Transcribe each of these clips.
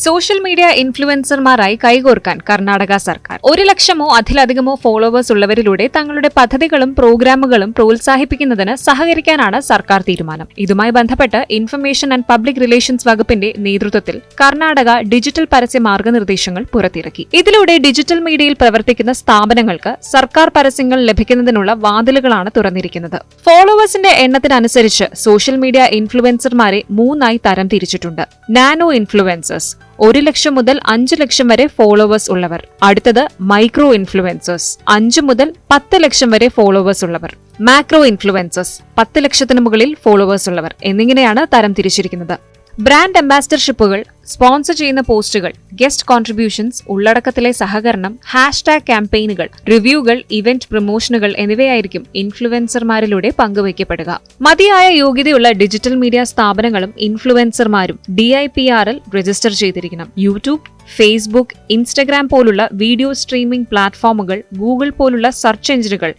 Social media ഇൻഫ്ലുവൻസർമാരായി കൈകോർക്കാൻ Karnataka സർക്കാർ 1,00,000 അതിലധികമോ followers ഉള്ളവരിലൂടെ തങ്ങളുടെ പദ്ധതികളും പ്രോഗ്രാമുകളും പ്രോത്സാഹിപ്പിക്കുന്നതിന് സഹകരിക്കാനാണ് സർക്കാർ തീരുമാനം. ഇതുമായി ബന്ധപ്പെട്ട് ഇൻഫർമേഷൻ ആൻഡ് പബ്ലിക് റിലേഷൻസ് വകുപ്പിന്റെ നേതൃത്വത്തിൽ കർണാടക ഡിജിറ്റൽ പരസ്യ മാർഗനിർദ്ദേശങ്ങൾ പുറത്തിറക്കി. ഇതിലൂടെ ഡിജിറ്റൽ മീഡിയയിൽ പ്രവർത്തിക്കുന്ന സ്ഥാപനങ്ങൾക്ക് സർക്കാർ പരസ്യങ്ങൾ ലഭിക്കുന്നതിനുള്ള വാതിലുകളാണ് തുറന്നിരിക്കുന്നത്. ഫോളോവേഴ്സിന്റെ എണ്ണത്തിനനുസരിച്ച് സോഷ്യൽ മീഡിയ ഇൻഫ്ലുവൻസർമാരെ 3 തരം തിരിച്ചിട്ടുണ്ട്. നാനോ ഇൻഫ്ലുവൻസേഴ്സ് 1,00,000 മുതൽ 5,00,000 വരെ ഫോളോവേഴ്സ് ഉള്ളവർ. അടുത്തത് മൈക്രോ ഇൻഫ്ലുവൻസേഴ്സ് 5 മുതൽ 10,00,000 വരെ ഫോളോവേഴ്സ് ഉള്ളവർ. മാക്രോ ഇൻഫ്ലുവൻസേഴ്സ് 10,00,000 മുകളിൽ ഫോളോവേഴ്സ് ഉള്ളവർ എന്നിങ്ങനെയാണ് തരം തിരിച്ചിരിക്കുന്നത്. ബ്രാൻഡ് അംബാസിഡർഷിപ്പുകൾ, സ്പോൺസർ ചെയ്യുന്ന പോസ്റ്റുകൾ, ഗസ്റ്റ് കോൺട്രിബ്യൂഷൻസ്, ഉള്ളടക്കത്തിലെ സഹകരണം, ഹാഷ്ടാഗ് ക്യാമ്പയിനുകൾ, റിവ്യൂകൾ, ഇവന്റ് പ്രൊമോഷനുകൾ എന്നിവയായിരിക്കും ഇൻഫ്ലുവൻസർമാരിലൂടെ പങ്കുവയ്ക്കപ്പെടുക. മതിയായ യോഗ്യതയുള്ള ഡിജിറ്റൽ മീഡിയ സ്ഥാപനങ്ങളും ഇൻഫ്ലുവൻസർമാരും DIPR രജിസ്റ്റർ ചെയ്തിരിക്കണം. യൂട്യൂബ്, ഫേസ്ബുക്ക്, ഇൻസ്റ്റഗ്രാം പോലുള്ള വീഡിയോ സ്ട്രീമിംഗ് പ്ലാറ്റ്ഫോമുകൾ, ഗൂഗിൾ പോലുള്ള സെർച്ച് എഞ്ചിനുകൾ,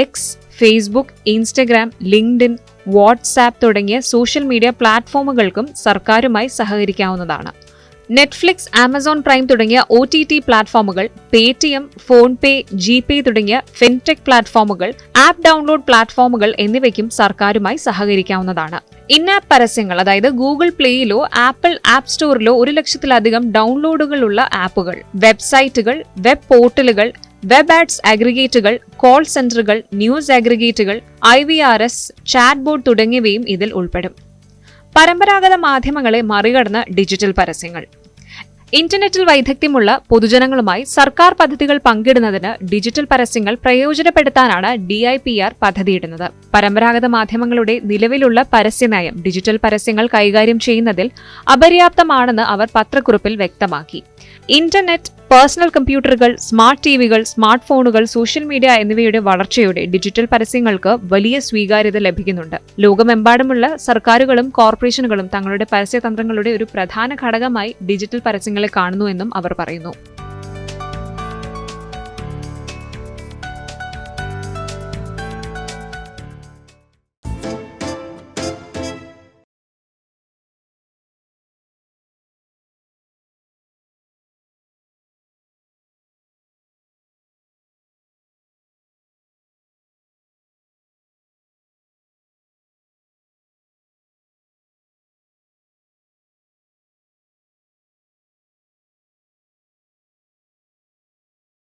X, Facebook, Instagram, LinkedIn, WhatsApp തുടങ്ങിയ സോഷ്യൽ മീഡിയ പ്ലാറ്റ്ഫോമുകൾക്കും സർക്കാരുമായി സഹകരിക്കാവുന്നതാണ്. നെറ്റ്ഫ്ലിക്സ്, ആമസോൺ പ്രൈം തുടങ്ങിയ OTT പ്ലാറ്റ്ഫോമുകൾ, പേടിഎം, ഫോൺപേ, GPay തുടങ്ങിയ ഫിൻടെക് പ്ലാറ്റ്ഫോമുകൾ, ആപ്പ് ഡൗൺലോഡ് പ്ലാറ്റ്ഫോമുകൾ എന്നിവയ്ക്കും സർക്കാരുമായി സഹകരിക്കാവുന്നതാണ്. ഇൻ-ആപ്പ് പരസ്യങ്ങൾ, അതായത് ഗൂഗിൾ പ്ലേയിലോ ആപ്പിൾ ആപ്പ് സ്റ്റോറിലോ 1,00,000-ലധികം ഡൗൺലോഡുകളുള്ള ആപ്പുകൾ, വെബ്സൈറ്റുകൾ, വെബ് പോർട്ടലുകൾ, വെബ് ആഡ്സ് അഗ്രിഗേറ്റുകൾ, കോൾ സെന്ററുകൾ, ന്യൂസ് അഗ്രിഗേറ്റുകൾ, IVRS, ചാറ്റ് ബോർഡ് തുടങ്ങിയവയും ഇതിൽ ഉൾപ്പെടും. പരമ്പരാഗത മാധ്യമങ്ങളെ മറികടന്ന് ഡിജിറ്റൽ പരസ്യങ്ങൾ. ഇന്റർനെറ്റിൽ വൈദഗ്ധ്യമുള്ള പൊതുജനങ്ങളുമായി സർക്കാർ പദ്ധതികൾ പങ്കിടുന്നതിന് ഡിജിറ്റൽ പരസ്യങ്ങൾ പ്രയോജനപ്പെടുത്താനാണ് DIPR പദ്ധതിയിടുന്നത്. പരമ്പരാഗത മാധ്യമങ്ങളുടെ നിലവിലുള്ള പരസ്യനയം ഡിജിറ്റൽ പരസ്യങ്ങൾ കൈകാര്യം ചെയ്യുന്നതിൽ അപര്യാപ്തമാണെന്ന് അവർ പത്രക്കുറിപ്പിൽ വ്യക്തമാക്കി. ഇന്റർനെറ്റ്, പേഴ്സണൽ കമ്പ്യൂട്ടറുകൾ, സ്മാർട്ട് TVകൾ, സ്മാർട്ട് ഫോണുകൾ, സോഷ്യൽ മീഡിയ എന്നിവയുടെ വളർച്ചയോടെ ഡിജിറ്റൽ പരസ്യങ്ങൾക്ക് വലിയ സ്വീകാര്യത ലഭിക്കുന്നുണ്ട്. ലോകമെമ്പാടുമുള്ള സർക്കാരുകളും കോർപ്പറേഷനുകളും തങ്ങളുടെ പരസ്യതന്ത്രങ്ങളുടെ ഒരു പ്രധാന ഘടകമായി ഡിജിറ്റൽ പരസ്യങ്ങളെ കാണുന്നുവെന്നും അവർ പറയുന്നു.